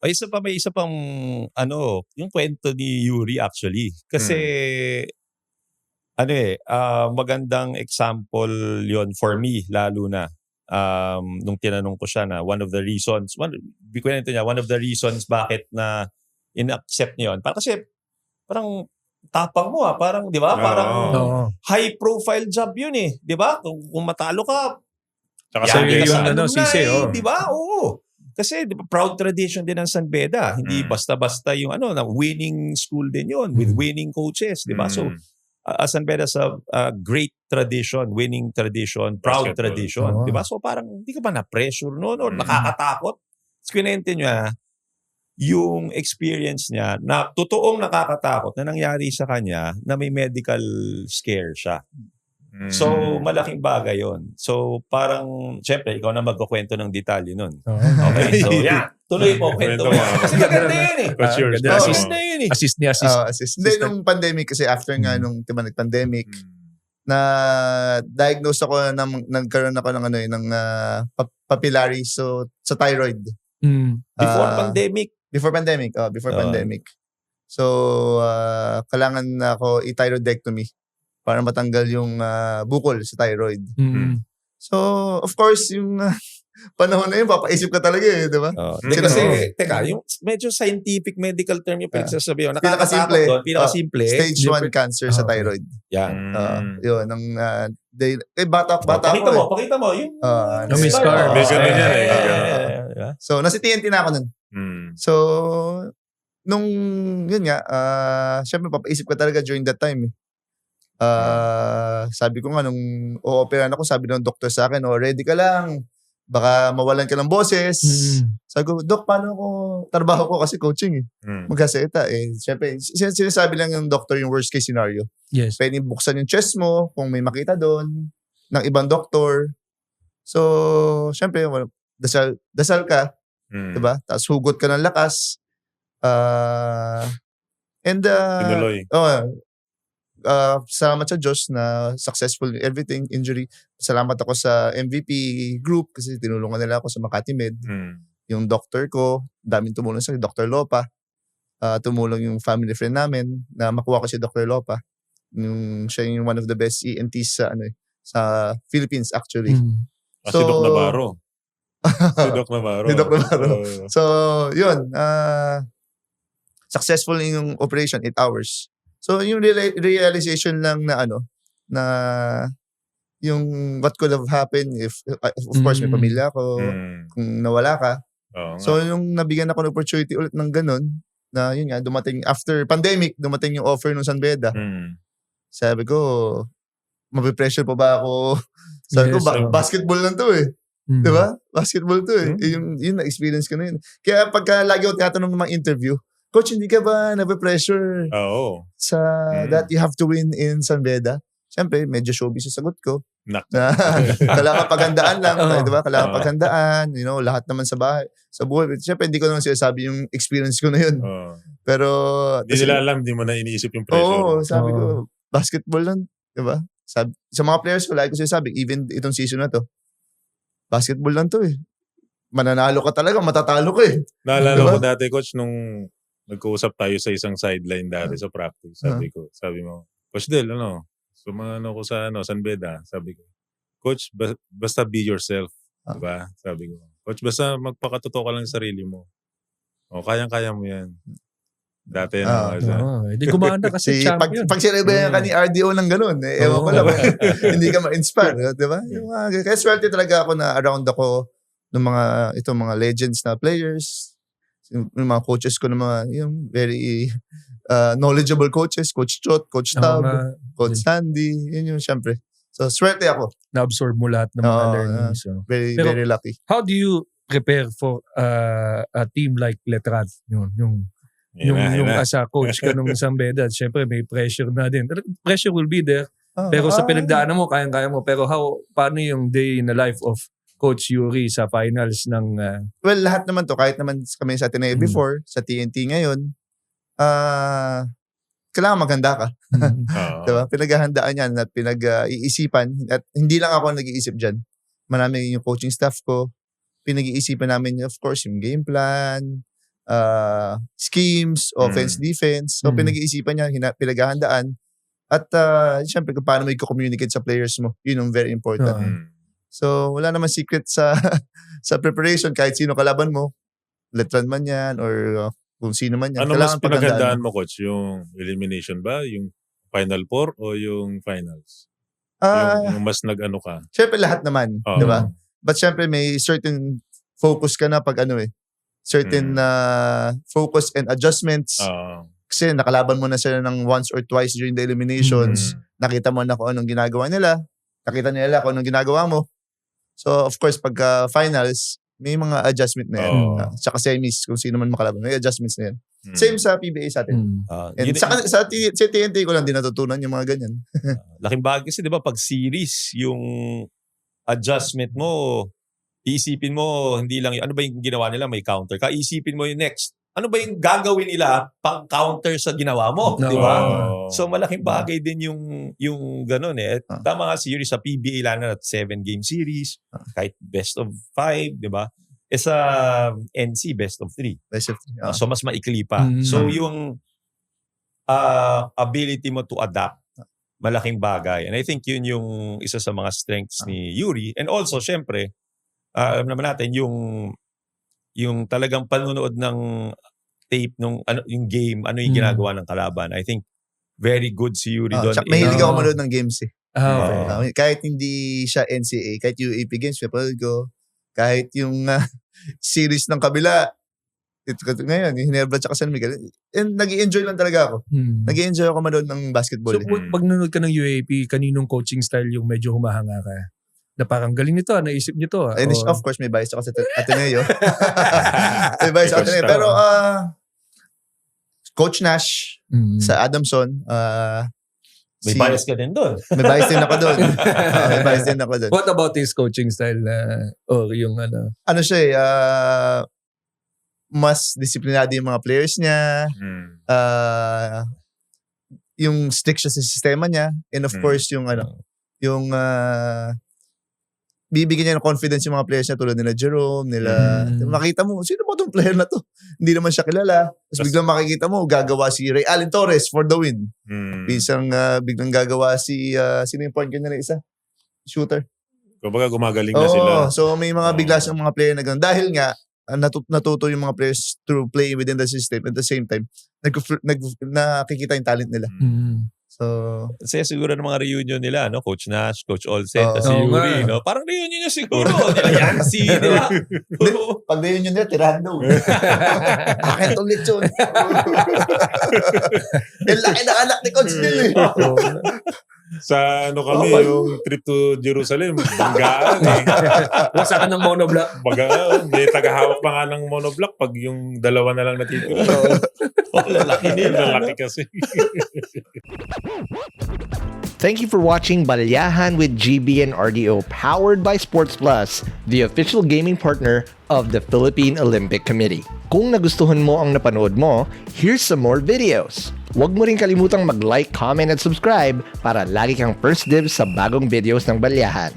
May isa pang yung kwento ni Yuri actually. Kasi magandang example yon for me lalo na nung tinanong ko siya na one of the reasons bakit na in-accept niya yun. Kasi parang tapang mo parang 'di ba? Parang high profile job yun 'di ba? Kung matalo ka, Saka yari ka sa sisi, 'di ba? Oo. Kasi di ba, proud tradition din ng San Beda. Hindi basta-basta yung na winning school din yun with winning coaches, di ba? So San Beda is a great tradition, winning tradition, proud tradition, di ba? So parang hindi ka ba na-pressure noon or nakakatakot? Kinente niya yung experience niya na totoong nakakatakot na nangyari sa kanya na may medical scare siya. So, malaking bagay yon. So, parang, syempre, ikaw na magkukwento ng detalye nun. Okay, so yan. Tuloy mo, kwento mo. Kasi maganda yun Assist na yun Assist. Hindi, nung pandemic, kasi after nga nung nag-pandemic, na-diagnose ako, nagkaroon ako ng papillary, so, sa thyroid. Before pandemic? Before pandemic. So, kailangan na ako i-thyroidectomy para matanggal yung bukol sa thyroid. So, of course, yung panahon na yun, papaisip ka talaga di ba? Kasi, yung medyo scientific medical term yung pinagsasabi yun. Pinakasimple. Stage 1 cancer sa thyroid. Yan. Yun, bata ako. Pakita mo. Yung may scar. So, nasa TNT na ako nun. So, nung, yun nga, syempre, papaisip ka talaga during that time sabi ko nga nung o-operan ako, sabi ng doktor sa akin, ready ka lang, baka mawalan ka ng boses. Sabi ko, Dok, paano ako trabaho ko kasi coaching magkaseta syempre sinasabi lang ng doctor yung worst case scenario. Yes. Pwede buksan yung chest mo kung may makita doon ng ibang doktor. So syempre dasal ka, diba? Tapos hugot ka ng lakas, and tinuloy. Salamat sa Diyos na successful everything, injury. Salamat ako sa MVP group kasi tinulungan nila ako sa Makati Med. Yung doctor ko, daming tumulong sa Dr. Lopa. Tumulong yung family friend namin na makuha ko si Dr. Lopa. Siya yung one of the best ENTs sa Philippines actually. Si Doc Navarro. Si Doc Navarro. So, yun. Successful yung operation, 8 hours. So, yung realization lang na na yung what could have happened if of course, may pamilya ako, kung nawala ka. So, yung nabigyan ako ng opportunity ulit ng ganun, na yun nga, dumating, after pandemic, dumating yung offer ng San Beda. Sabi ko, mabipressure pa ba ako? Sabi ko, basketball lang to Diba? Basketball to Yung na-experience ko na yun. Kaya pagka lagi ako tinatanong ng mga interview, Coach, hindi ka ba nabe-pressure sa that you have to win in San Beda? Siyempre, medyo showbiz sa sagot ko. Kailangan paghandaan lang. Diba? Kailangan paghandaan. Lahat naman sa bahay. Sa buhay. Siyempre, hindi ko naman sinasabi yung experience ko na yun. Pero... Hindi nila alam, hindi mo na iniisip yung pressure. Oo, sabi ko, basketball lang. Diba? Sa mga players ko, lagi ko sinasabi, even itong season na to, basketball lang to Mananalo ka talaga, matatalo ka Naalala ko dati, Coach, nung nagkausap tayo sa isang sideline dati sa practice. Sabi mo, Coach Del, sumano ko sa San Beda. Sabi ko, Coach, basta be yourself. Diba? Sabi ko, Coach, basta magpakatotoo ka lang sa sarili mo. Kayang-kaya mo yan. Dati hindi gumana kasi champion. Pag sinabihan ka ni RDO ng ganun, ewan ko lang, hindi ka ma-inspire. Diba? Kaya swerte talaga ako na around ako ng mga legends na players. Yung mga coaches ko yung very knowledgeable coaches, Coach Chot, Coach Tab, Coach Sandy, yun yung syempre. So, swerte ako. Na-absorb mo lahat ng mga learnings. Very lucky. How do you prepare for a team like Letran? Yung as a coach ka nung San Beda, syempre may pressure na din. Pressure will be there. Pero sa pinagdaanan mo, kayang-kaya mo. Pero paano yung day in the life of Coach Yuri sa finals ng... Well, lahat naman to. Kahit naman kami sa Ateneo before, sa TNT ngayon, kailangan maganda ka. Diba? Pinaghahandaan yan at pinag-iisipan. At hindi lang ako nag-iisip dyan. Marami yung coaching staff ko. Pinag-iisipan namin, of course, yung game plan, schemes, offense, defense. So, pinag-iisipan niya, pinaghahandaan. At syempre, kung paano mo i-communicate sa players mo. Yun yung very important. So, wala naman secret sa sa preparation. Kahit sino kalaban mo, letran man yan, or kung sino man yan. Ano mas Kailangan paghandaan pinaghandaan mo, Coach? Yung elimination ba? Yung Final Four o yung finals? Yung mas nag-ano ka? Syempre, lahat naman. Di ba? But syempre, may certain focus ka na pag certain focus and adjustments. Kasi nakalaban mo na sila ng once or twice during the eliminations. Nakita mo na kung anong ginagawa nila. Nakita nila kung anong ginagawa mo. So, of course, pagka finals, may mga adjustment na yan. Tsaka semis, kung sino man makalaban, may adjustments na yan. Same sa PBA sa atin. And sa TNT ko lang din natutunan yung mga ganyan. Laking bagay kasi, di ba, pag series, yung adjustment mo, iisipin mo, hindi lang, ano ba yung ginawa nila, may counter. Kaisipin mo yung next. Ano ba yung gagawin nila pang counter sa ginawa mo, di ba? So malaking bagay din yung ganun eh. Tama nga series sa PBA lang na 7-game series, kahit best of 5, di ba? Sa NC, best of 3. Best of 3. So mas maikli pa. So yung ability mo to adapt, malaking bagay. And I think yun yung isa sa mga strengths ni Yuri. And also, syempre, alam naman natin yung talagang panunood ng tape nung yung game, ano yung ginagawa ng kalaban. I think very good si Yuri doon. Mahilig ako manood ng games eh. Okay. Kahit hindi siya NCAA, kahit UAP games, napanood ko. Kahit yung series ng kabila, ngayon, yung Hinebra tsaka San Miguel. And nag-i-enjoy lang talaga ako. Nag-i-enjoy ako manood ng basketball. So, pag nanood ka ng UAP, kaninong coaching style yung medyo humahanga ka? Na parang galing nito, naisip nyo to. And of course, may bias ako sa Ateneo. May bias sa Ateneo. Pero, Coach Nash sa Adamson, may bias ka din doon. May bias din ako doon. May bias din ako doon. What about his coaching style? Or yung ano? Ano siya mas disiplinado yung mga players niya. Yung stick siya sa sistema niya. And of course, yung bibigyan niya ng confidence yung mga players niya tulad nila Jerome, makita mo, sino ba itong player na to? Hindi naman siya kilala. Tapos biglang makikita mo, gagawa si Ray Allen Torres for the win. Biglang gagawa sino yung point guard na isa? Shooter. Kumbaga gumagaling na sila. So may mga bigla siyang mga player na gano'n. Dahil nga, natuto yung mga players through playing within the system. At the same time, nakikita yung talent nila. So, kasi siguro ng mga reunion nila, no? Coach Nash, Coach Olsen, si Yuri, no? Parang reunion niya siguro. Nila Yancy, di ba? Pag reunion nila, tirahan daw. Akin itong lechon. Yung laki ng anak ni Coach Neil eh. Sa kami, yung trip to Jerusalem, banggaan eh. Wasakan ng monoblock. May tagahawak pa nga ng monoblock pag yung dalawa na lang natitira. Lalaki nila. Lalaki kasi. Thank you for watching Balyahan with GB and RDO, powered by Sports Plus, the official gaming partner of the Philippine Olympic Committee. Kung nagustuhan mo ang napanood mo, here's some more videos. Huwag mo rin kalimutang mag-like, comment at subscribe para lagi kang first dibs sa bagong videos ng Balyahan.